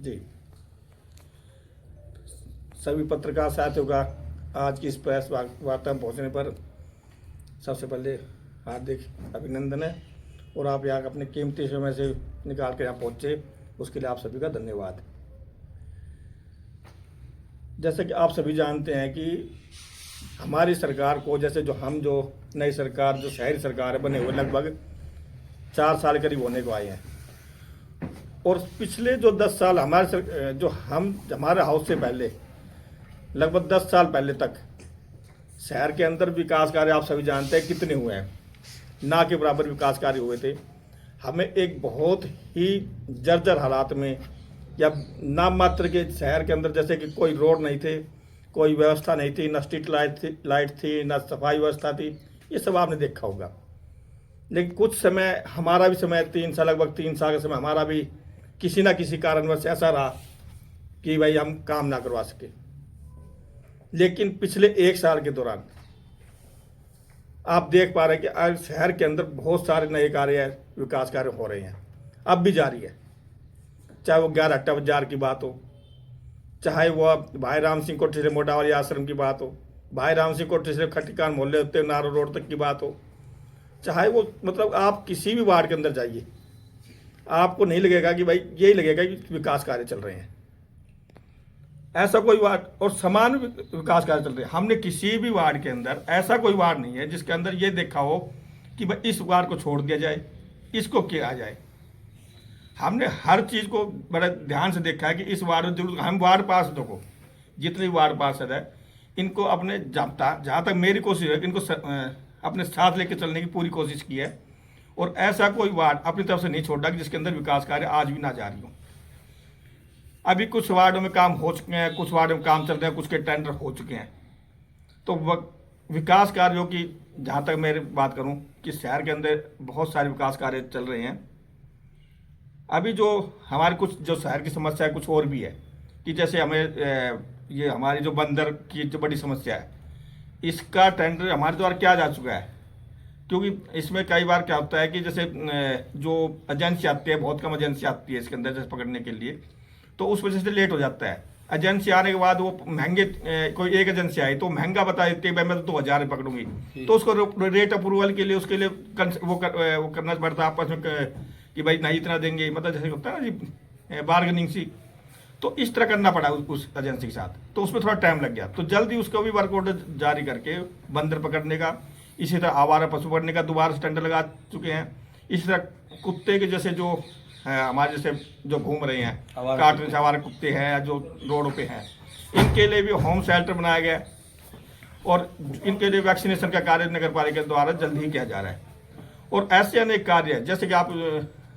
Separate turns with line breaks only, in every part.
जी, सभी पत्रकार साथियों का आज की इस प्रेस वार्ता में पहुँचने पर सबसे पहले हार्दिक अभिनंदन है। और आप यहाँ अपने कीमती समय से निकाल कर यहाँ पहुँचे, उसके लिए आप सभी का धन्यवाद। जैसे कि आप सभी जानते हैं कि हमारी सरकार को, जैसे जो नई सरकार, जो शहरी सरकार है, बने हुए लगभग 4 साल करीब होने को आए हैं। और पिछले जो 10 साल हमारे हाउस से पहले, लगभग 10 साल पहले तक शहर के अंदर विकास कार्य आप सभी जानते हैं कितने हुए हैं, ना के बराबर विकास कार्य हुए थे। हमें एक बहुत ही जर्जर हालात में, या नाम मात्र के शहर के अंदर, जैसे कि कोई रोड नहीं थे, कोई व्यवस्था नहीं थी, न स्ट्रीट लाइट थी, न सफाई व्यवस्था थी, ये सब आपने देखा होगा। लेकिन कुछ समय, हमारा भी समय 3 साल, लगभग 3 साल का समय हमारा भी किसी ना किसी कारणवश ऐसा रहा कि भाई हम काम ना करवा सके। लेकिन पिछले 1 साल के दौरान आप देख पा रहे हैं कि आज शहर के अंदर बहुत सारे नए कार्य, विकास कार्य हो रहे हैं, अब भी जारी है। चाहे वो 11 हट्टा बाजार की बात हो, चाहे वो भाई राम सिंह कोठी से मोडावाली आश्रम की बात हो, भाई राम सिंह कोठी से खट्टिकान मोहल्ले होते नारो रोड तक की बात हो, चाहे वो मतलब आप किसी भी वार्ड के अंदर जाइए, आपको नहीं लगेगा कि भाई, यही लगेगा कि विकास कार्य चल रहे हैं। ऐसा कोई वार्ड, और समान विकास कार्य चल रहे हैं। हमने किसी भी वार्ड के अंदर ऐसा कोई वार्ड नहीं है जिसके अंदर ये देखा हो कि भाई इस वार्ड को छोड़ दिया जाए, इसको किया जाए। हमने हर चीज़ को बड़े ध्यान से देखा है कि इस वार्ड जरूर, हम वार्ड पार्षदों को, जितने वार्ड पार्षद है, इनको अपने जहाँ तक मेरी कोशिश है, इनको अपने साथ लेकर चलने की पूरी कोशिश की है। और ऐसा कोई वार्ड अपनी तरफ से नहीं छोड़ा कि जिसके अंदर विकास कार्य आज भी ना जारी हो। अभी कुछ वार्डों में काम हो चुके हैं, कुछ वार्डों में काम चल रहे हैं, कुछ के टेंडर हो चुके हैं। तो विकास कार्यों की जहाँ तक मैं बात करूँ कि शहर के अंदर बहुत सारे विकास कार्य चल रहे हैं। अभी जो हमारे कुछ जो शहर की समस्या है, कुछ और भी है कि जैसे हमें ये हमारी जो बंदर की जो बड़ी समस्या है, इसका टेंडर हमारे द्वारा किया जा चुका है। क्योंकि इसमें कई बार क्या होता है कि जैसे जो एजेंसी आती है, बहुत कम एजेंसी आती है इसके अंदर जैसे पकड़ने के लिए, तो उस वजह से लेट हो जाता है। एजेंसी आने के बाद वो महंगे, कोई एक एजेंसी आई तो महंगा बता देती है, भाई मैं तो 2000 पकड़ूंगी, तो उसको रेट अप्रूवल के लिए उसके लिए वो करना पड़ता है आपस में कि भाई नहीं इतना देंगे, मतलब जैसे होता है ना जी बार्गेनिंग सी। तो इस तरह करना पड़ा उस एजेंसी के साथ, तो उसमें थोड़ा टाइम लग गया। तो जल्दी उसको भी वर्क ऑर्डर जारी करके बंदर पकड़ने का, इसी तरह आवारा पशु पकड़ने का दोबारा से टेंडर लगा चुके हैं। इसी तरह कुत्ते के जैसे जो हमारे जैसे जो घूम रहे हैं, काटने से आवारा कुत्ते हैं जो रोडों पे हैं, इनके लिए भी होम शेल्टर बनाया गया है। और इनके लिए वैक्सीनेशन का कार्य नगर पालिका द्वारा जल्द ही किया जा रहा है। और ऐसे अनेक कार्य हैं, जैसे कि आप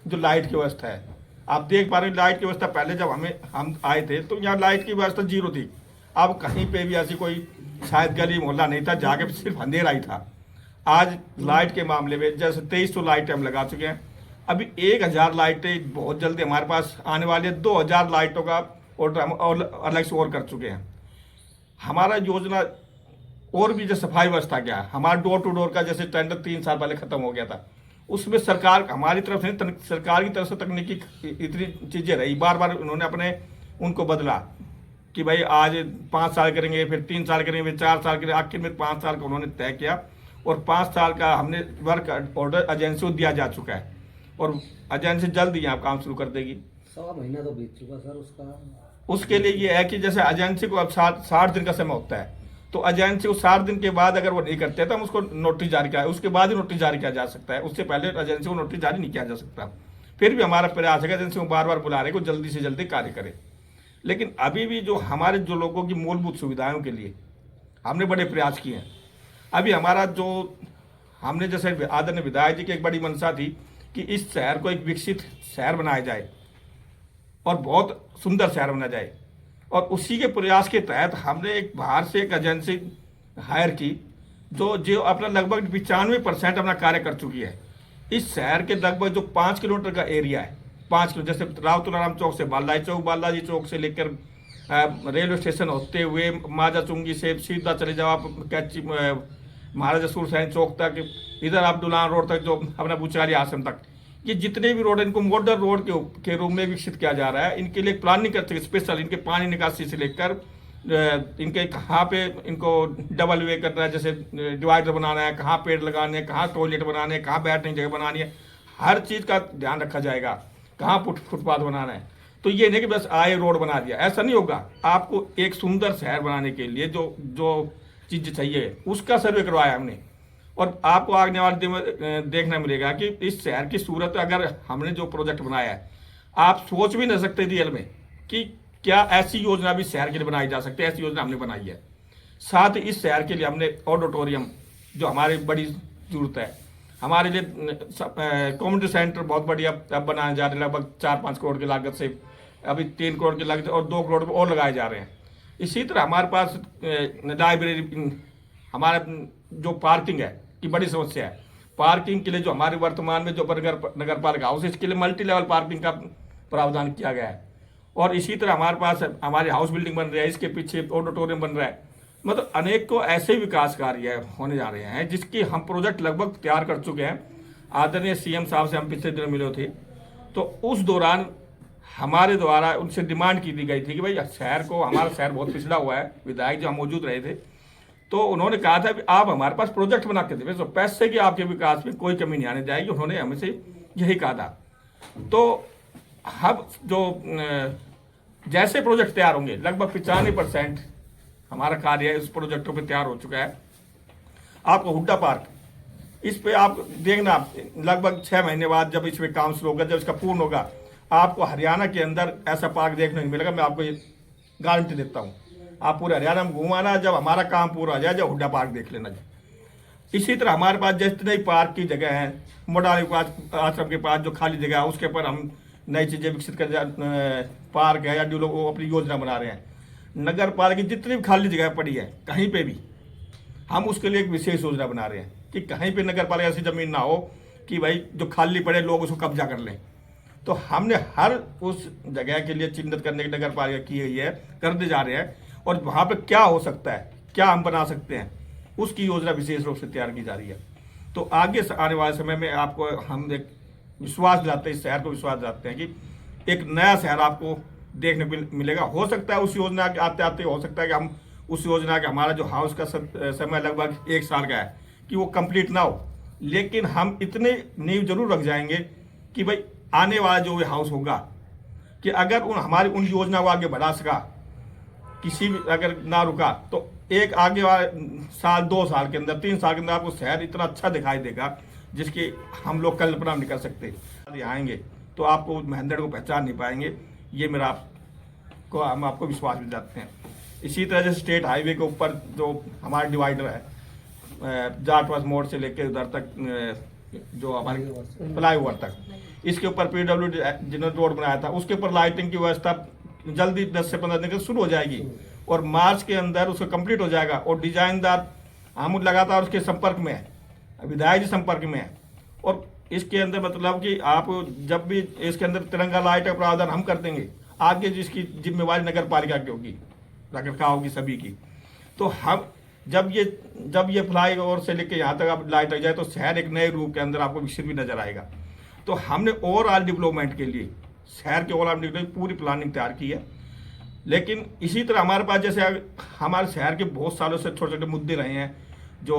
जो लाइट की व्यवस्था है, आप देख पा रहे हैं लाइट की व्यवस्था पहले जब हम आए थे तो यहाँ लाइट की व्यवस्था 0 थी। अब कहीं पे भी ऐसी कोई शायद गली मोहल्ला नहीं था जहाँ के सिर्फ अंधेरा ही था। आज लाइट के मामले में जैसे 2300 लाइटें हम लगा चुके हैं। अभी 1000 लाइटें बहुत जल्दी हमारे पास आने वाली है। 2000 लाइटों का ऑर्डर हम और अलग से और कर चुके हैं। हमारा योजना और भी जो सफाई व्यवस्था क्या है, हमारा डोर टू डोर का जैसे टेंडर 3 साल पहले खत्म हो गया था, उसमें सरकार हमारी तरफ से, सरकार की तरफ से तकनीकी इतनी चीज़ें रही, बार बार उन्होंने अपने उनको बदला कि भाई आज 5 साल करेंगे, फिर 3 साल करेंगे, फिर 4 साल करेंगे, आखिर में 5 साल का उन्होंने तय किया। और 5 साल का हमने वर्क ऑर्डर एजेंसी को दिया जा चुका है और एजेंसी जल्द ही यहाँ काम शुरू कर देगी।
1.25 महीना तो बीत चुका सर उसका।
उसके लिए ये है कि जैसे एजेंसी को अब 60 दिन का समय होता है, तो एजेंसी को 60 दिन के बाद अगर वो नहीं करते तो हम उसको नोटिस जारी किया, उसके बाद ही नोटिस जारी किया जा सकता है। उससे पहले एजेंसी को नोटिस जारी नहीं किया जा सकता। फिर भी हमारा प्रयास है कि एजेंसी को बार बार बुला रहे को जल्दी से जल्दी कार्य करे। लेकिन अभी भी जो हमारे जो लोगों की मूलभूत सुविधाओं के लिए हमने बड़े प्रयास किए हैं। अभी हमारा जो हमने जैसे आदरणीय विधायक जी की एक बड़ी मंशा थी कि इस शहर को एक विकसित शहर बनाया जाए और बहुत सुंदर शहर बना जाए, और उसी के प्रयास के तहत हमने एक बाहर से एक एजेंसी हायर की जो अपना लगभग 95% अपना कार्य कर चुकी है। इस शहर के लगभग जो 5 किलोमीटर का एरिया है, 5 किलो, जैसे राव तुलाराम चौक से बालाजी चौक, बालाजी चौक से लेकर रेलवे स्टेशन होते हुए माजा चुंगी से सीधा चले जाओ आप कैची महाराजा सूरसैन चौक तक, इधर आप डुलान रोड तक, जो अपना बुचारी आश्रम तक, कि जितने भी रोड इनको मॉडल रोड के रूप में विकसित किया जा रहा है, इनके लिए प्लानिंग करते स्पेशल, इनके पानी निकासी से लेकर इनके कहाँ पे इनको डबल वे करना है, जैसे डिवाइडर बनाना है, कहाँ पेड़ लगाने हैं, कहाँ टॉयलेट बनाने हैं, कहाँ बैठने की जगह बनानी है, हर चीज़ का ध्यान रखा जाएगा, कहाँ फुटपाथ बनाना है। तो ये नहीं कि बस आए रोड बना दिया, ऐसा नहीं होगा। आपको एक सुंदर शहर बनाने के लिए जो जो चीज़ चाहिए उसका सर्वे करवाया हमने, और आपको आने वाले दिन में देखना मिलेगा कि इस शहर की सूरत अगर हमने जो प्रोजेक्ट बनाया है, आप सोच भी नहीं सकते रियल में कि क्या ऐसी योजना भी शहर के लिए बनाई जा सकती है। ऐसी योजना हमने बनाई है। साथ ही इस शहर के लिए हमने ऑडिटोरियम, जो हमारी बड़ी जरूरत है, हमारे लिए कम्युनिटी सेंटर बहुत बढ़िया अब बनाए जा रहे हैं, लगभग 4-5 करोड़ की लागत से, अभी 3 करोड़ की लागत और 2 करोड़ और लगाए जा रहे हैं। इसी तरह हमारे पास लाइब्रेरी, हमारा जो पार्किंग है की बड़ी समस्या है। पार्किंग के लिए जो हमारे वर्तमान में जो नगर पालिका हाउस, इसके लिए मल्टी लेवल पार्किंग का प्रावधान किया गया है। और इसी तरह हमारे पास हमारी हाउस बिल्डिंग बन रही है, इसके पीछे ऑडिटोरियम बन रहा है। मतलब अनेक को ऐसे विकास कार्य होने जा रहे हैं जिसकी हम प्रोजेक्ट लगभग तैयार कर चुके हैं। आदरणीय सीएम साहब से हम पिछले दिनों मिले थे, तो उस दौरान हमारे द्वारा उनसे डिमांड की दी गई थी कि भाई शहर को, हमारा शहर बहुत पिछड़ा हुआ है, विधायक जो हम मौजूद रहे थे, तो उन्होंने कहा था कि आप हमारे पास प्रोजेक्ट बना के दें, तो पैसे की आपके विकास में कोई कमी नहीं आने जाएगी। उन्होंने हमसे यही कहा था। तो हम जो जैसे प्रोजेक्ट तैयार होंगे, लगभग 95% हमारा कार्य इस प्रोजेक्टों पे तैयार हो चुका है। आपको हुड्डा पार्क, इस पे आप देखना, लगभग 6 महीने बाद जब इसमें काम शुरू होगा, जब इसका पूर्ण होगा, आपको हरियाणा के अंदर ऐसा पार्क देखने को मिलेगा। मैं आपको ये गारंटी देता हूँ। आप पूरे हरियाणा में घुमाना, जब हमारा काम पूरा हो जाए, जब हुड्डा पार्क देख लेना। इसी तरह हमारे पास जितने ही पार्क की जगह है, मोडाली आश्रम के पास जो खाली जगह है, उसके ऊपर हम नई चीज़ें विकसित कर, पार्क है या जो लोग वो अपनी योजना बना रहे हैं। नगर पालिका की जितनी भी खाली जगह पड़ी है, कहीं पे भी हम उसके लिए एक विशेष योजना बना रहे हैं कि कहीं पे नगर पालिका ऐसी जमीन ना हो कि भाई जो खाली पड़े लोग उसको कब्जा कर लें। तो हमने हर उस जगह के लिए चिन्हित करने की नगर पालिका की हुई है, करते जा रहे हैं, और वहाँ पे क्या हो सकता है, क्या हम बना सकते हैं, उसकी योजना विशेष रूप से तैयार की जा रही है। तो आगे आने वाले समय में आपको हम एक विश्वास दिलाते हैं, इस शहर को विश्वास दिलाते हैं कि एक नया शहर आपको देखने को मिलेगा। हो सकता है उस योजना के आते आते हो सकता है कि हम उस योजना का, हमारा जो हाउस का समय लगभग 1 साल का है, कि वो कंप्लीट ना हो, लेकिन हम इतने नींव जरूर रख जाएंगे कि भाई आने वाला जो हाउस होगा, कि अगर हमारी उन योजना को आगे बढ़ा सका, किसी भी अगर ना रुका, तो एक आगे वाले साल, 2 साल के अंदर, 3 साल के अंदर आपको शहर इतना अच्छा दिखाई देगा जिसकी हम लोग कल्पना नहीं कर सकते। यदि आएंगे तो आपको महेंद्र को पहचान नहीं पाएंगे, ये मेरा हम आपको विश्वास दिलाते जाते हैं। इसी तरह जैसे स्टेट हाईवे के ऊपर जो हमारा डिवाइडर है, जाटवास मोड़ से लेकर उधर तक, जो हमारे फ्लाईओवर तक, इसके ऊपर PWD जिन्होंने रोड बनाया था, उसके ऊपर लाइटिंग की व्यवस्था जल्दी 10 से 15 दिन के शुरू हो जाएगी, और मार्च के अंदर उसको कंप्लीट हो जाएगा। और डिजाइनदार हम लगातार उसके संपर्क में है, विधायक जी संपर्क में है, और इसके अंदर मतलब कि आप जब भी इसके अंदर तिरंगा लाइट का प्रावधान हम कर देंगे, आगे जिसकी जिम्मेवारी नगर पालिका की होगी, रखरखाव होगी सभी की। तो हम जब ये फ्लाईओवर से लेकर यहाँ तक आप लाइट लग जाए, तो शहर एक नए रूप के अंदर आपको विकसित भी नजर आएगा। तो हमने ओवरऑल डेवलपमेंट के लिए, शहर के ओवरऑल डेवलपमेंट पूरी प्लानिंग तैयार की है। लेकिन इसी तरह हमारे पास जैसे हमारे शहर के बहुत सालों से छोटे छोटे मुद्दे रहे हैं जो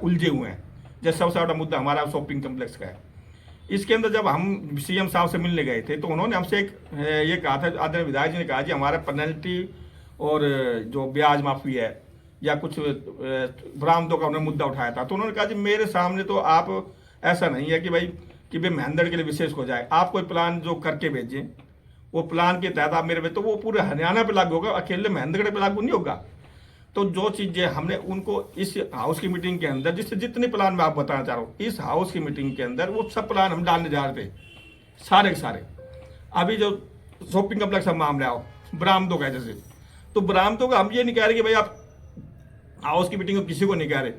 उलझे हुए हैं। जैसे सबसे बड़ा मुद्दा हमारा शॉपिंग कम्प्लेक्स का है। इसके अंदर जब हम सीएम साहब से मिलने गए थे, तो उन्होंने हमसे एक ये कहा था, आदरणीय विधायक जी ने कहा जी हमारा पेनल्टी और जो ब्याज माफी है या कुछ बरामदों का उन्होंने मुद्दा उठाया था। तो उन्होंने कहा जी मेरे सामने तो आप, ऐसा नहीं है कि भाई महेंद्र के लिए विशेष हो जाए, आप कोई प्लान जो करके भेजें, वो प्लान के तहत आप मेरे में, तो वो पूरे हरियाणा पे लागू होगा, अकेले महेंद्रगढ़ पे लागू नहीं होगा। तो जो चीज़ें हमने उनको इस हाउस की मीटिंग के अंदर, जिससे जितने प्लान मैं आपको बताना चाह रहा हूँ, इस हाउस की मीटिंग के अंदर वो सब प्लान हम डालने जा रहे थे, सारे के सारे। अभी जो शॉपिंग कम्प्लेक्स का मामला हो, बरामदों का, जैसे तो बरामदों का हम ये नहीं कह रहे कि भाई आप हाउस की मीटिंग को किसी को नहीं कह रहे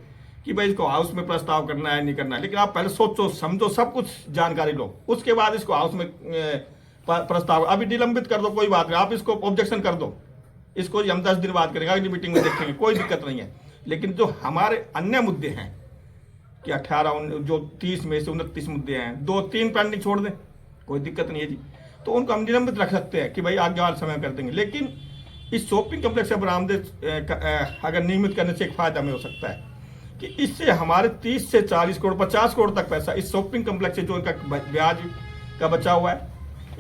कि भाई इसको हाउस में प्रस्ताव करना है नहीं करना है, लेकिन आप पहले सोचो समझो, सब कुछ जानकारी लो, उसके बाद इसको हाउस में प्रस्ताव अभी निलंबित कर दो, कोई बात नहीं, आप इसको ऑब्जेक्शन कर दो, इसको हम 10 दिन बाद करेंगे, अगली मीटिंग में देखेंगे, कोई दिक्कत नहीं है। लेकिन जो हमारे अन्य मुद्दे हैं कि 18 जो 30 में से 29 मुद्दे हैं, 2-3 पेंडिंग छोड़ दें, कोई दिक्कत नहीं है जी। तो उनको हम निलंबित रख सकते हैं कि भाई आगे वाले समय कर देंगे। लेकिन इस शॉपिंग कम्प्लेक्स से बरामदे अगर नियमित करने से एक फायदा हमें हो सकता है कि इससे हमारे 30 से 40 करोड़ 50 करोड़ तक पैसा इस शॉपिंग कम्प्लेक्स से जो इनका ब्याज का बचा हुआ है,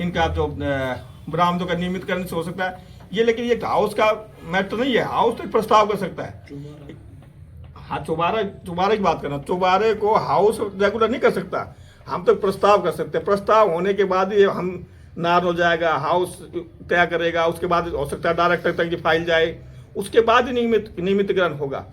इनका जो बरामदों का नियमित करने से हो सकता है ये। लेकिन ये हाउस का मैटर नहीं है, हाउस तो प्रस्ताव कर सकता है। हाँ, चौबारे की बात करना, चौबारे को हाउस रेगुलर नहीं कर सकता, हम तो प्रस्ताव कर सकते हैं। प्रस्ताव होने के बाद ये हम नार हो जाएगा, हाउस तय करेगा, उसके बाद हो सकता है डायरेक्टर तक की फाइल जाए, उसके बाद ही नियमितीकरण होगा।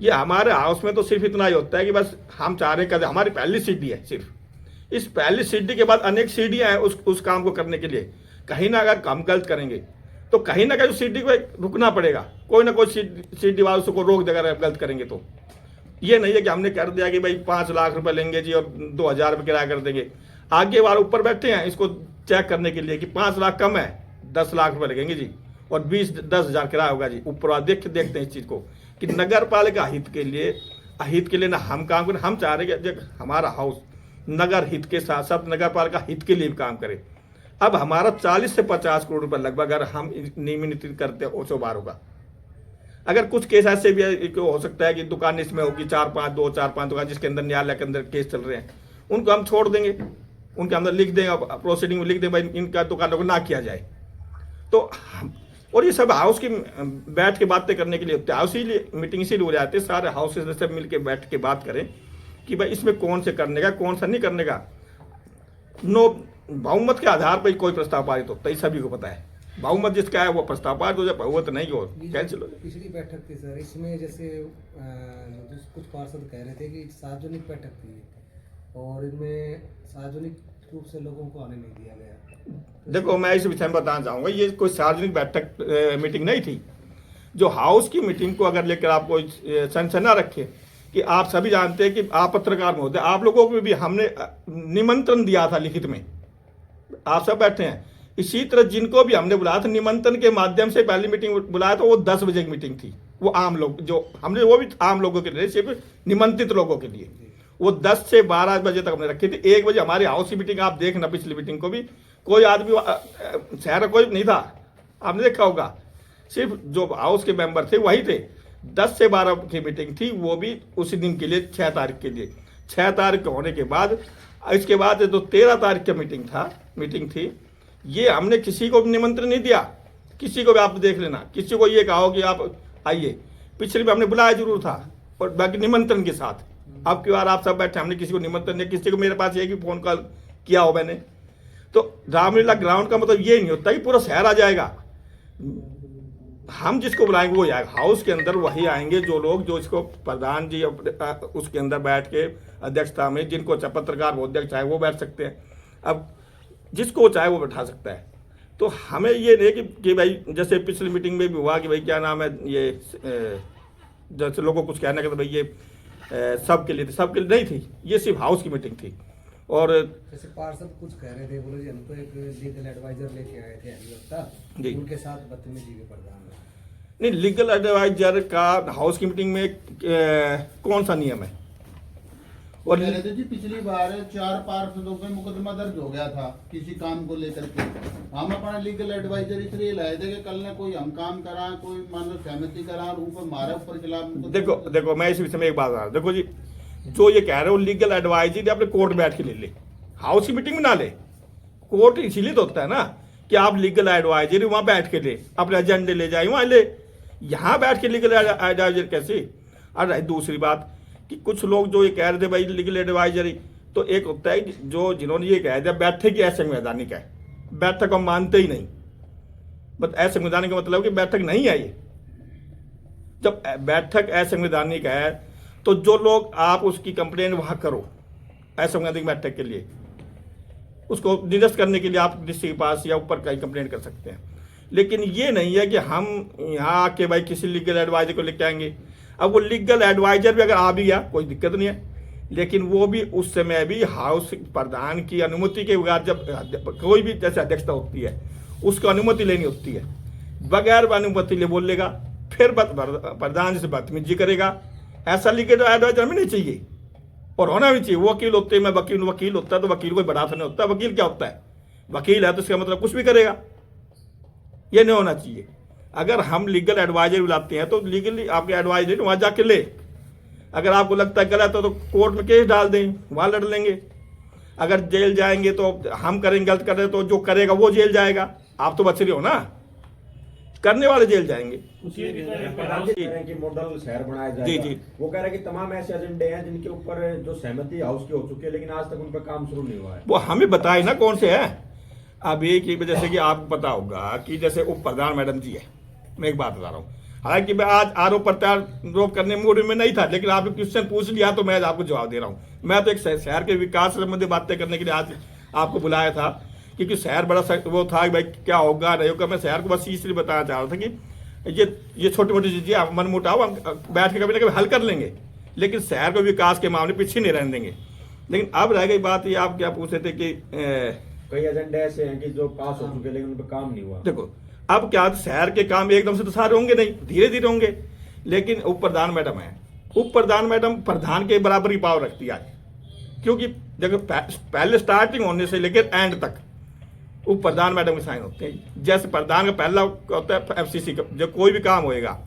ये हमारे हाउस में तो सिर्फ इतना ही होता है कि बस हम चाह रहे हैं, हमारी पहली सीढ़ी है, सिर्फ इस पहली सीढ़ी के बाद अनेक सीढ़ियाँ हैं उस काम को करने के लिए। कहीं ना अगर हम गलत करेंगे तो कहीं ना कहीं सीढ़ी को रुकना पड़ेगा, कोई ना कोई सीढ़ी वाले उसको रोक देगा अगर गलत करेंगे तो। ये नहीं है कि हमने कर दिया कि भाई 5 लाख रुपए लेंगे जी और 2,000 रुपये किराया कर देंगे। आगे वाले ऊपर बैठे हैं इसको चेक करने के लिए कि 5 लाख कम है, 10 लाख रुपए लगेंगे जी और 10,000 किराया होगा जी। ऊपर वाले देखते हैं इस चीज़ को कि नगर पालिका हित के लिए ना हम काम करें। हम चाह रहे हैं कि हमारा हाउस नगर हित के साथ साथ नगर पालिका हित के लिए भी काम करे। अब हमारा 40 से 50 करोड़ रुपए लगभग अगर हम नियमित करते हैं चौबारों का। अगर कुछ केस ऐसे भी हो सकता है कि दुकान इसमें होगी 4-5 दुकान जिसके अंदर न्यायालय के अंदर केस चल रहे हैं, उनको हम छोड़ देंगे, उनके अंदर लिख देंगे, प्रोसीडिंग में लिख दें भाई इनका दुकानों को ना किया जाए। तो और ये सब हाउस की बैठ के बातें करने के लिए होते हैं। हाउस मीटिंग इसीलिए हो जाती है, सारे हाउस से सब मिल के बैठ के बात करें कि भाई इसमें कौन से करने का कौन सा नहीं करने का। नो बहुमत के आधार पर कोई प्रस्ताव पारित होता है, सभी को पता है। बहुमत जिसका है वो प्रस्ताव पारित हो जाए, बहुमत नहीं हो कैंसिल हो जाए।
पिछली बैठक थी सर, इसमें जैसे कुछ पार्षद कह रहे थे कि सार्वजनिक बैठक थी और इनमें सार्वजनिक रूप से लोगों को आने नहीं दिया गया।
देखो, मैं इस विषय में बताना चाहूँगा, ये कोई सार्वजनिक बैठक मीटिंग नहीं थी। जो हाउस की मीटिंग को अगर लेकर आप कोई संशय ना रखें कि आप सभी जानते हैं कि आप पत्रकार महोदय, आप लोगों को भी हमने निमंत्रण दिया था लिखित में, आप सब बैठे हैं। इसी तरह जिनको भी हमने बुलाया था निमंत्रण के माध्यम से पहली मीटिंग बुलाया था, वो 10 बजे की मीटिंग थी। वो आम लोग जो हमने, वो भी आम लोगों के लिए, सिर्फ निमंत्रित लोगों के लिए। वो 10 से 12 बजे तक हमने रखी थी। 1 बजे हमारी हाउस की मीटिंग, आप देखना पिछली मीटिंग को भी कोई आदमी शहर कोई नहीं था, आपने देखा होगा, सिर्फ जो हाउस के मेंबर थे वही थे। 10 से 12 की मीटिंग थी, वो भी उसी दिन के लिए 6 तारीख के लिए। 6 तारीख को होने के बाद इसके बाद जो 13 तारीख की मीटिंग थी, ये हमने किसी को भी निमंत्रण नहीं दिया। किसी को भी आप देख लेना, किसी को ये कहो कि आप आइए। पिछली बार हमने बुलाया जरूर था और बाकी निमंत्रण के साथ। अब की बार आप सब बैठे, हमने किसी को निमंत्रण नहीं, किसी को मेरे पास ये कि फोन कॉल किया हो मैंने। तो रामलीला ग्राउंड का मतलब ये नहीं होता कि पूरा शहर आ जाएगा। हम जिसको बुलाएंगे वो आएगा। हाउस के अंदर वही आएंगे जो लोग, जो इसको प्रधान जी उसके अंदर बैठ के अध्यक्षता में, जिनको पत्रकार महोदय चाहे वो बैठ सकते हैं, अब जिसको चाहे वो बैठा सकता है। तो हमें ये नहीं कि भाई जैसे पिछली मीटिंग में भी हुआ कि भाई क्या नाम है ये, जैसे लोगों को कुछ कहने का तो भाई ये सबके लिए थी, सबके लिए नहीं थी, ये सिर्फ हाउस की मीटिंग थी। और
जैसे पार्षद कुछ कह रहे थे, बोले जी हम तो एक लीगल एडवाइजर लेके आए थे अधिवक्ता जी, उनके साथ बदतमीजी के प्रधान
नहीं। लीगल एडवाइजर का हाउस की मीटिंग में कौन सा नियम है?
और जी पिछली बार 4 पार्षदों पे मुकदमा दर्ज हो गया था किसी काम को लेकर के। हम अपना लीगल एडवाइजर इसलिए लाए थे कि कल ने कोई हम काम करा, कोई मान लो सहमति करा, ऊपर मारे ऊपर खिलाफ।
देखो मैं इस विषय में एक बात बता रहा हूं। देखो जी, जो ये कह रहे हो लीगल एडवाइजर अपने कोर्ट बैठ के ले, हाउस की मीटिंग में ना ले। कोर्ट इसीलिए तो होता है ना कि आप लीगल एडवाइजर वहां बैठ के ले, अपने एजेंडे ले जाए वहां ले। यहाँ बैठ के लीगल एडवाइजर कैसे? और दूसरी बात कि कुछ लोग जो ये कह रहे थे भाई लीगल एडवाइजरी, तो एक होता है जो जिन्होंने ये कह दिया बैठक की असंवैधानिक है, बैठक हम मानते ही नहीं। बट असंवैधानिक का मतलब कि बैठक नहीं है ये। जब बैठक असंवैधानिक है तो जो लोग, आप उसकी कंप्लेन वहां करो असंवैधानिक बैठक के लिए, उसको निरस्त करने के लिए आप डीसी के पास या ऊपर का कंप्लेन कर सकते हैं। लेकिन ये नहीं है कि हम यहाँ आके भाई किसी लीगल एडवाइजर को लेके आएंगे। अब वो लीगल एडवाइजर भी अगर आ भी गया कोई दिक्कत नहीं है, लेकिन वो भी उस समय भी हाउस प्रधान की अनुमति के बगैर, जब कोई भी जैसे अध्यक्षता होती है उसको अनुमति लेनी होती है, बगैर अनुमति ले बोलेगा, फिर प्रधान से बदतमीजी करेगा। ऐसा लीगल एडवाइजर हमें नहीं चाहिए। और होना भी चाहिए। वो वकील होते हैं, मैं वकील हूं, वकील होता है तो वकील कोई बड़ा तो नहीं होता। वकील क्या होता है? वकील है तो इसका मतलब कुछ भी करेगा, ये नहीं होना चाहिए। अगर हम लीगल एडवाइजर बुलाते हैं तो लीगली आपके एडवाइजर वहां जाके ले, अगर आपको लगता है गलत है तो कोर्ट में केस डाल दें, वहां लड़ लेंगे। अगर जेल जाएंगे तो हम करेंगे, गलत कर रहे तो जो करेगा वो जेल जाएगा। आप तो बच रहे हो ना, करने वाले जेल जाएंगे।
कि मॉडल शहर बनाया जाएगा।
जी, जी।
वो कह रहे हैं कि तमाम ऐसे एजेंडे हैं जिनके ऊपर जो सहमति हाउस की हो चुकी है, लेकिन आज तक उन पर काम शुरू नहीं हुआ है।
वो हमें बताए ना कौन से है। अब एक ही जैसे कि आपको पता होगा कि जैसे उप प्रधान मैडम जी है, मैं एक बात बता रहा हूँ। हालांकि मैं आज आरोप प्रत्यारोप करने मूड में नहीं था, लेकिन आपने क्वेश्चन पूछ लिया तो मैं आपको जवाब दे रहा हूँ। मैं तो एक शहर के विकास से संबंधित बातें करने के लिए आज आपको बुलाया था, क्योंकि शहर बड़ा वो था कि भाई क्या होगा नहीं होगा। मैं शहर को बस इसलिए बताना चाह रहा था कि ये छोटी मोटी चीजें मन मुटाव हम बैठ के कभी ना कभी हल कर लेंगे, लेकिन शहर को विकास के मामले पीछे नहीं रहने देंगे। लेकिन अब रह गई बात, ये आप क्या पूछ रहे थे कि
कई एजेंडे ऐसे हैं कि जो पास हो चुके लेकिन उन पर काम नहीं हुआ।
देखो अब क्या शहर के काम एकदम से तो सारे होंगे नहीं, धीरे धीरे होंगे। लेकिन उप प्रधान मैडम है, उप प्रधान मैडम प्रधान के बराबर ही पावर रखती है, क्योंकि देखो पहले स्टार्टिंग होने से लेकर एंड तक उप प्रधान मैडम के साइन होते हैं। जैसे प्रधान का पहला होता है एफसीसी का, जब कोई भी काम होएगा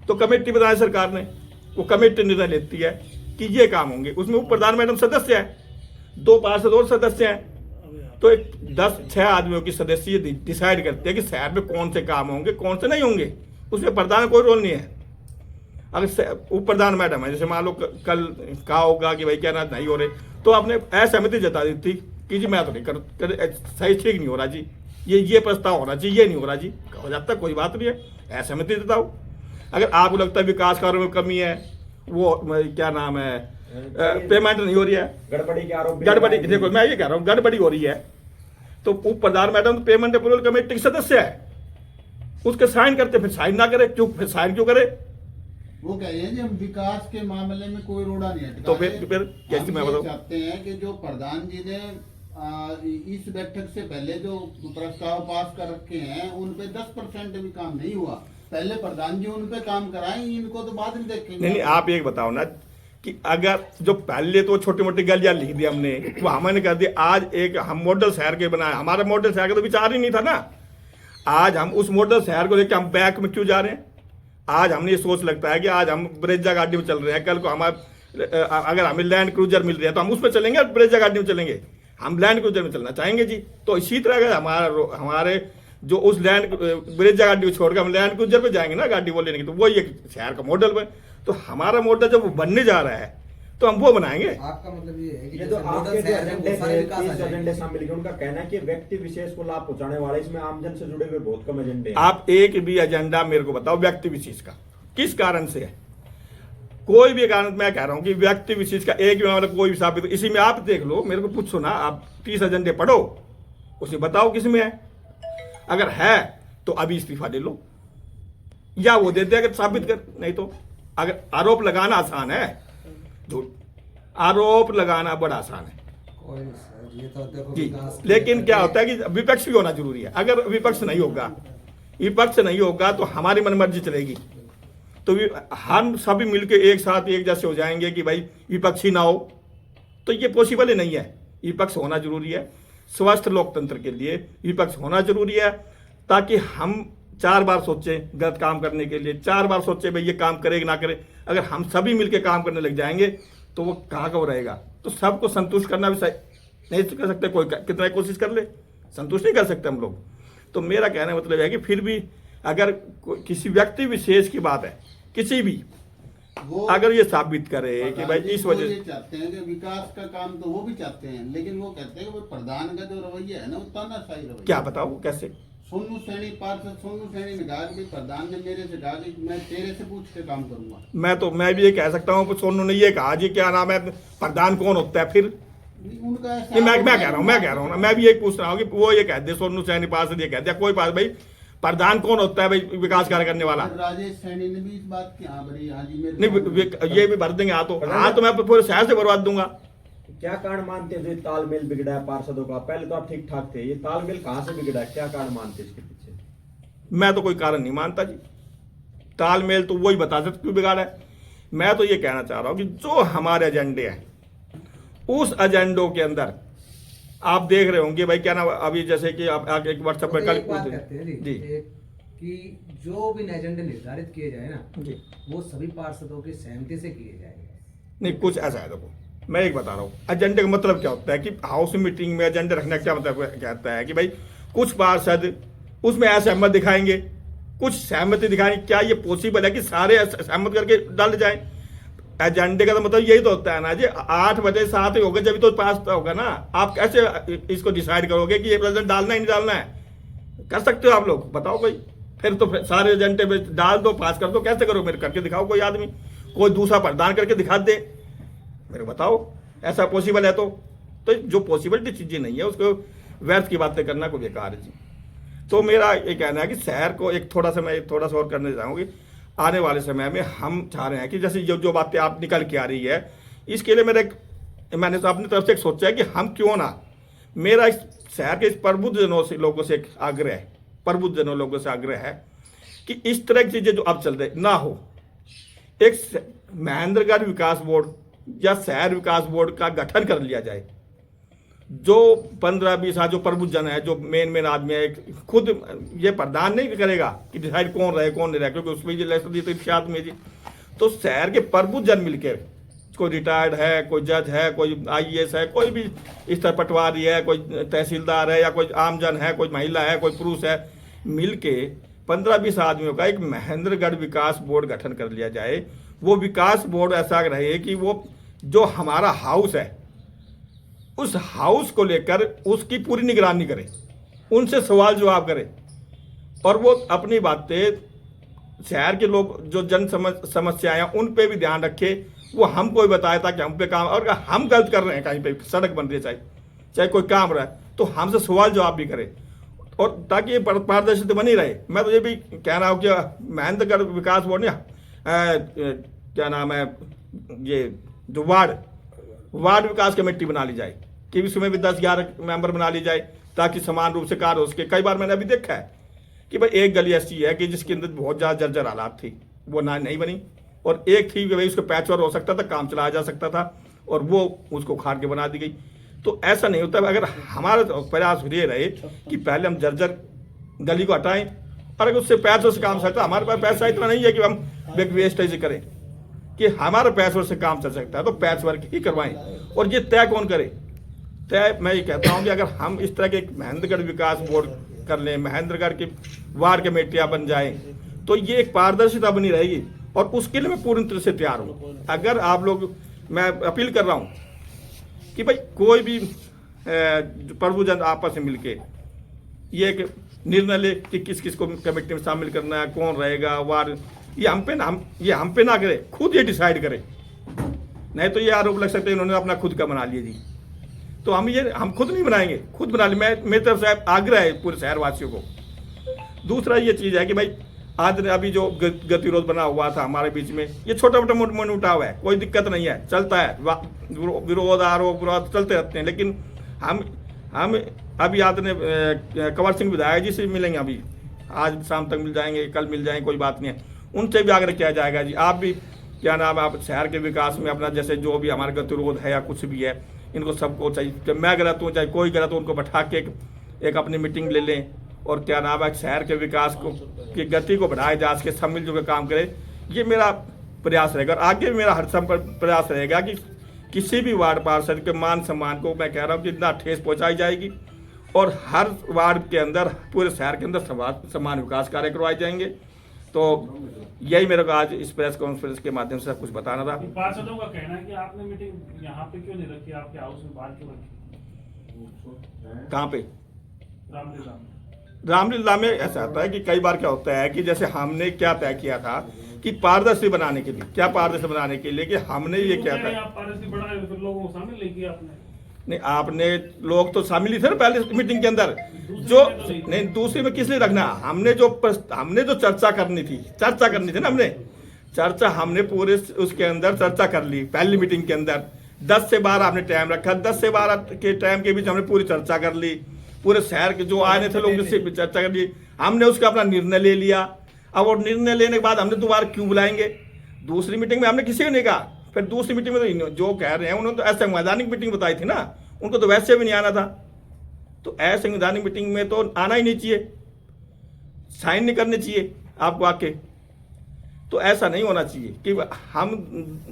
तो कमेटी बनाई सरकार ने, वो कमेटी निर्णय लेती है कि ये काम होंगे, उसमें उप प्रधान मैडम सदस्य है, 2 पार्षद और सदस्य हैं। तो एक 10-6 आदमियों की सदस्य डिसाइड करते हैं कि शहर में कौन से काम होंगे कौन से नहीं होंगे। उसमें प्रधान का कोई रोल नहीं है। अगर उप प्रधान मैडम है, जैसे मान लो कल कहा होगा कि भाई क्या ना नहीं हो रहे, तो आपने असहमति जता दी थी कि जी मैं तो नहीं कर सही ठीक नहीं हो रहा जी, ये प्रस्ताव होना चाहिए, ये नहीं हो रहा जी, हो जाता कोई बात नहीं है, असहमति जताओ। अगर आपको लगता है विकास कार्यों में कमी है, वो क्या नाम है पेमेंट नहीं हो रही है,
गड़बड़ी के आरोप
गड़बड़ी, देखो मैं ये कह रहा हूँ गड़बड़ी हो रही है, तो उप प्रधान मैडम पेमेंट अप्रूवल कमेटी के सदस्य है, उसके साइन करते, फिर साइन ना करे क्यों, फिर साइन क्यों करे?
वो कह रहे हैं कि हम विकास के मामले में कोई रोड़ा नहीं है।
तो फिर कैसे मैं बताऊं?
चाहते हैं कि जो प्रधान जी ने इस बैठक से पहले जो प्रस्ताव पास कर रखे हैं उन पे 10% भी काम नहीं हुआ। पहले प्रधान जी उन पे काम कराएं, इनको तो बाद में देखेंगे।
नहीं, आप एक बताओ ना कि अगर जो पहले तो छोटी मोटी गलियां लिख दी हमने, वो हमने कर दी। आज एक हम मॉडल शहर के बनाए, हमारा मॉडल शहर का तो विचार ही नहीं था ना। आज हम उस मॉडल शहर को लेकर हम बैक में क्यों जा रहे हैं? आज हमने ये सोच लगता है कि आज हम ब्रेजा गाड़ी में चल रहे हैं, कल को हमारे अगर हमें लैंड क्रूजर मिल रही है तो हम उसमें चलेंगे, ब्रेजा गाड़ी में चलेंगे? हम लैंड क्रूजर में चलना चाहेंगे जी। तो इसी तरह अगर हमारे जो उस लैंड ब्रेजा गाड़ी को छोड़कर हम लैंड क्रूजर पे जाएंगे ना गाड़ी वो लेने की, तो वो ये शहर का मॉडल बन, तो हमारा मॉडल जब वो बनने जा रहा है तो हम वो बनाएंगे।
आपका मतलब ये है कि
ये
जैसे
जो
मॉडल
आपके जो
शहर में
एजेंडे
बहुत सारे विकास आ जाएंगे।
एजेंडे शामिल किए, उनका कहना है कि व्यक्ति विशेष को लाभ पहुंचाने वाले, इसमें आमजन से जुड़े हुए बहुत कम एजेंडे हैं।
आप एक भी एजेंडा मेरे को बताओ व्यक्ति विशेष का, किस कारण से है? कोई भी कारण, मैं कह रहा हूं कि व्यक्ति विशेष का एक भी मामला कोई भी साबित, इसी में आप देख लो, मेरे को पूछो ना, आप 30 एजेंडे पढ़ो, उसे बताओ किसमें है। अगर है तो अभी इस्तीफा दे लो या वो दे दे अगर साबित कर, नहीं तो अगर आरोप लगाना आसान है, झूठ आरोप लगाना बड़ा आसान है
कोई नहीं सर, ये तो देखो
जी।
विकास के
लेकिन
लिए
क्या होता है कि विपक्ष भी होना जरूरी है। अगर विपक्ष नहीं होगा तो हमारी मनमर्जी चलेगी, तो हम सभी मिलकर एक साथ एक जैसे हो जाएंगे कि भाई विपक्षी ना हो, तो ये पॉसिबल ही नहीं है। विपक्ष होना जरूरी है, स्वस्थ लोकतंत्र के लिए विपक्ष होना जरूरी है, ताकि हम 4 बार सोचें गलत काम करने के लिए, 4 बार सोचें भाई ये काम करे कि ना करे। अगर हम सभी मिलकर काम करने लग जाएंगे तो वो कहाँ का वो रहेगा। तो सबको संतुष्ट करना भी नहीं कर सकते, कोई कितना कोशिश कर ले संतुष्ट नहीं कर सकते हम लोग। तो मेरा कहने का मतलब है कि फिर भी अगर किसी व्यक्ति विशेष की बात है, किसी भी अगर ये साबित करे कि भाई इस वजह
से चाहते हैं कि विकास का काम तो वो भी चाहते हैं, लेकिन वो कहते हैं कि वो प्रधान का जो रवैया है ना वो तानाशाही रवैया।
क्या बताओ कैसे?
सोनू सैनी, पार्षद सोनू सैनी ने कहा कि प्रधान ने मेरे से कहा कि मैं तेरे से पूछ के काम करूंगा।
मैं भी ये कह सकता हूँ, सोनू ने ये कहा जी क्या नाम है, प्रधान कौन होता है फिर?
उनका
नहीं, मैं कह रहा हूँ ना, मैं भी ये पूछ रहा हूँ कि वो ये कह दे, सोनू सैनी पार्षद ये कह दिया, कोई पास भाई प्रधान कौन होता है भाई विकास कार्य करने वाला?
राजेश सैनी ने भी इस बात की हाँ भरी हाँ जी मेरे
नहीं, ये भी भर देंगे हाँ तो मैं पूरे शहर से बर्बाद दूंगा।
क्या कारण मानते हैं जो ये तालमेल बिगड़ा है पार्षदों का? पहले तो आप ठीक ठाक थे, ये तालमेल कहाँ से बिगड़ा है? क्या कारण मानते हैं इसके पीछे?
मैं तो कोई कारण नहीं मानता जी। तालमेल तो वही बता सकते क्यों बिगाड़ा है। मैं तो ये कहना चाह रहा हूँ कि जो हमारे एजेंडे हैं उस एजेंडों के अंदर आप देख रहे होंगे भाई, क्या ना अभी जैसे कि आप एक व्हाट्सएप पर कल
एक बात कहते हैं
जी
कि जो भी एजेंडे निर्धारित किए जाए ना
जी
वो सभी पार्षदों की सहमति से किए जाएंगे।
नहीं, कुछ ऐसा है, देखो मैं एक बता रहा हूँ एजेंडे का मतलब क्या होता है कि हाउस मीटिंग में एजेंडे रखना क्या मतलब कहता है कि भाई कुछ पार्षद उसमें असहमत दिखाएंगे, कुछ सहमति दिखाएंगे। क्या ये पॉसिबल है कि सारे सहमत करके डाल जाए? एजेंडे का तो मतलब यही तो होता है ना जी, 8 बजे 7 होगा जब तो पास होगा ना। आप कैसे इसको डिसाइड करोगे कि ये प्रेजेंट डालना ही नहीं डालना है? कर सकते हो आप लोग, बताओ कोई। फिर तो सारे एजेंडे में डाल दो, पास कर दो, कैसे करो? मेरे करके दिखाओ, कोई आदमी कोई दूसरा प्रदान करके दिखा दे, मेरे बताओ ऐसा पॉसिबल है? तो जो पॉसिबिलिटी चीजें नहीं है उसको व्यर्थ की बातें करना कोई बेकार है जी। तो मेरा ये कहना है कि शहर को एक थोड़ा सा और करने चाहूँगी। आने वाले समय में हम चाह रहे हैं कि जैसे जो बातें आप निकल के आ रही है, इसके लिए मैंने तो अपनी तरफ से एक सोचा है कि हम क्यों ना, मेरा इस शहर के इस प्रबुद्ध जनों से लोगों से एक आग्रह है, प्रबुद्ध जनों लोगों से आग्रह है कि इस तरह की चीजें जो अब चल रही ना हो। एक महेंद्रगढ़ विकास बोर्ड या शहर विकास बोर्ड का गठन कर लिया जाए। जो 15-20 जो प्रबुद्ध जन है, जो मेन आदमी है, खुद ये प्रदान नहीं करेगा कि डिसाइड कौन रहे कौन नहीं रहे, क्योंकि उसमें ये आदमी जी। तो शहर के प्रबुद्ध जन मिलकर, कोई रिटायर्ड है, कोई जज है, कोई IAS है, कोई भी इस तरह पटवारी है, कोई तहसीलदार है, या कोई आम जन है, कोई महिला है, कोई पुरुष है, मिलके 15-20 आदमियों का एक महेंद्रगढ़ विकास बोर्ड गठन कर लिया जाए। वो विकास बोर्ड ऐसा रहे कि वो जो हमारा हाउस है उस हाउस को लेकर उसकी पूरी निगरानी करे, उनसे सवाल जवाब करे, और वो अपनी बातें शहर के लोग जो जन समस्याएं हैं उन पे भी ध्यान रखे। वो हमको भी बताया था कि हम पे काम, और हम गलत कर रहे हैं, कहीं पे सड़क बन रही है, चाहे कोई काम रहा है, तो हमसे सवाल जवाब भी करे, और ताकि ये पारदर्शिता बनी रहे। मैं तो ये भी कह रहा हूँ कि महेंद्रगढ़ विकास बोर्ड ने क्या नाम है, ये जो वार्ड विकास कमेटी बना ली जाए कि उसमें भी 10-11 मेंबर बना ली जाए, ताकि समान रूप से कार्य हो सके। कई बार मैंने अभी देखा है कि भाई एक गली ऐसी है कि जिसके अंदर बहुत ज़्यादा जर्जर हालात थी, वो नहीं बनी, और एक थी कि भाई उसको पैचवर्क हो सकता था, काम चलाया जा सकता था, और वो उसको उखाड़ के बना दी गई। तो ऐसा नहीं होता। अगर हमारा प्रयास ये रहे कि पहले हम जर्जर गली को हटाएं, और अगर उससे पैसों से काम सकता, हमारे पास पैसा इतना नहीं है कि हम वेस्टेज करें, कि हमारे पैसों से काम चल सकता है तो पैच वर्क ही करवाएं। और ये तय कौन करे? तय मैं ये कहता हूँ कि अगर हम इस तरह के एक महेंद्रगढ़ विकास बोर्ड कर लें, महेंद्रगढ़ की वार्ड कमेटियाँ बन जाएं, तो ये एक पारदर्शिता बनी रहेगी, और उसके लिए मैं पूरी तरह से तैयार हूँ। अगर आप लोग, मैं अपील कर रहा हूँ कि भाई कोई भी प्रभुजन आपस में मिलके ये एक निर्णय ले कि किस किस को कमेटी में शामिल करना है, कौन रहेगा वार्ड, ये हम पे ना करे, खुद ये डिसाइड करे। नहीं तो ये आरोप लग सकते हैं इन्होंने अपना खुद का बना लिया जी। तो हम खुद नहीं बनाएंगे, खुद बना ले। मेरी तरफ से आग्रह है पूरे शहरवासियों को। दूसरा ये चीज़ है कि भाई आज अभी जो गतिरोध बना हुआ था हमारे बीच में, ये छोटा मोटा मनमुटाव है, कोई दिक्कत नहीं है, चलता है, विरोध आरोप चलते रहते हैं। लेकिन हम अभी आदरणीय कंवर सिंह विधायक जी से मिलेंगे, अभी आज शाम तक मिल जाएंगे, कल मिल जाएंगे, कोई बात नहीं है। उनसे भी आग्रह किया जाएगा जी, आप भी क्या नाम है, आप शहर के विकास में अपना जैसे जो भी हमारे गतिरोध है या कुछ भी है, इनको सबको चाहिए, जब मैं गलत हूँ चाहे कोई गलत हो, उनको बैठा के एक अपनी मीटिंग ले लें, और क्या नाम है शहर के विकास को की गति को बढ़ाए जा सके, सब मिलजुल के काम करें। ये मेरा प्रयास रहेगा, और आगे भी मेरा हर समय प्रयास रहेगा कि किसी भी वार्ड पार्षद के मान सम्मान को मैं कह रहा हूँ कि इतना ठेस पहुँचाई जाएगी, और हर वार्ड के अंदर, पूरे शहर के अंदर समान विकास कार्य करवाए जाएंगे। तो यही मेरे को आज इस प्रेस कॉन्फ्रेंस के माध्यम से कुछ बताना था।
पार्षदों का कहना है कि आपने मीटिंग यहाँ पे क्यों नहीं रखी, आपके हाउस में बाहर क्यों रखी?
कहाँ पे?
रामलीला में।
रामलीला में ऐसा होता है कि कई बार क्या होता है कि जैसे हमने क्या तय किया था कि पारदर्शी बनाने के लिए, क्या पारदर्शी बनाने के लिए कि हमने ये क्या था,
आप पारदर्शी बढ़ाए फिर लोगों को शामिल नहीं किया आपने? नहीं,
आपने लोग तो शामिल ही थे ना पहले मीटिंग के अंदर। जो नहीं, दूसरी में किस लिए रखना, हमने जो चर्चा करनी थी ना, हमने पूरे उसके अंदर चर्चा कर ली। पहली मीटिंग के अंदर 10 से 12 हमने टाइम रखा, 10 से 12 के टाइम के बीच हमने पूरी चर्चा कर ली, पूरे शहर के जो आए थे लोग उससे चर्चा कर ली, हमने उसका अपना निर्णय ले लिया। अब वो निर्णय लेने के बाद हमने दोबारा क्यों बुलाएंगे? दूसरी मीटिंग में हमने किसी को नहीं कहा, फिर दूसरी मीटिंग में तो जो कह रहे हैं उन्होंने तो असंवैधानिक मीटिंग बताई थी ना, उनको तो वैसे भी नहीं आना था। तो असंवैधानिक मीटिंग में तो आना ही नहीं चाहिए, साइन नहीं करने चाहिए आपको आके। तो ऐसा नहीं होना चाहिए कि हम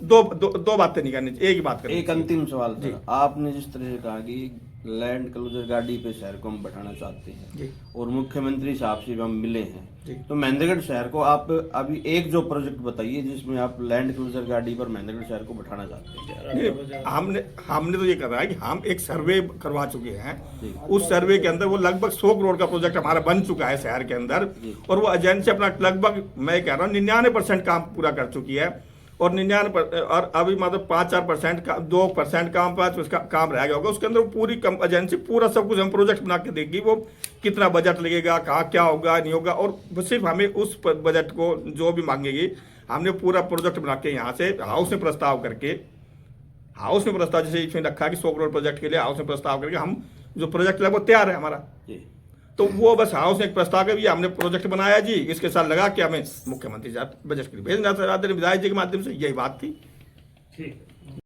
दो बातें नहीं करनी चाहिए, एक ही बात करनी
एक
चाहिए।
अंतिम सवाल
जी।
था, आपने जिस तरह से कहा कि लैंड क्लोजर गाड़ी पे शहर को हम बढ़ाना चाहते हैं
जी।
और मुख्यमंत्री साहब से भी हम मिले
जी।
हैं, तो महेंद्रगढ़ शहर को आप अभी एक जो प्रोजेक्ट बताइए जिसमें आप लैंड क्लोजर गाड़ी पर महेंद्रगढ़ शहर को बढ़ाना चाहते हैं।
नहीं, हमने तो ये कर रहा है कि हम एक सर्वे करवा चुके हैं।
जी।
उस सर्वे के अंदर वो लगभग 100 करोड़ का प्रोजेक्ट हमारा बन चुका है शहर के अंदर,
जी।
और वो एजेंसी अपना लगभग मैं कह रहा हूँ 99% काम पूरा कर चुकी है, और 99 और अभी मतलब 5-4% का 2% काम पर उसका काम रह गया होगा। उसके अंदर वो पूरी एजेंसी पूरा सब कुछ हम प्रोजेक्ट बना के देगी, वो कितना बजट लगेगा, कहाँ क्या होगा नहीं होगा, और सिर्फ हमें उस बजट को जो भी मांगेगी हमने पूरा प्रोजेक्ट बना के यहाँ से हाउस में प्रस्ताव करके, हाउस में प्रस्ताव जैसे इसमें रखा कि 100 करोड़ प्रोजेक्ट के लिए हाउस में प्रस्ताव करके हम जो प्रोजेक्ट है वो तैयार है हमारा।
जी।
तो वो बस हाउस में एक प्रस्ताव है, हमने प्रोजेक्ट बनाया जी, इसके साथ लगा के हमें मुख्यमंत्री साहब बजट के लिए भेजना था, विधायक जी के माध्यम से, यही बात थी।
ठीक है।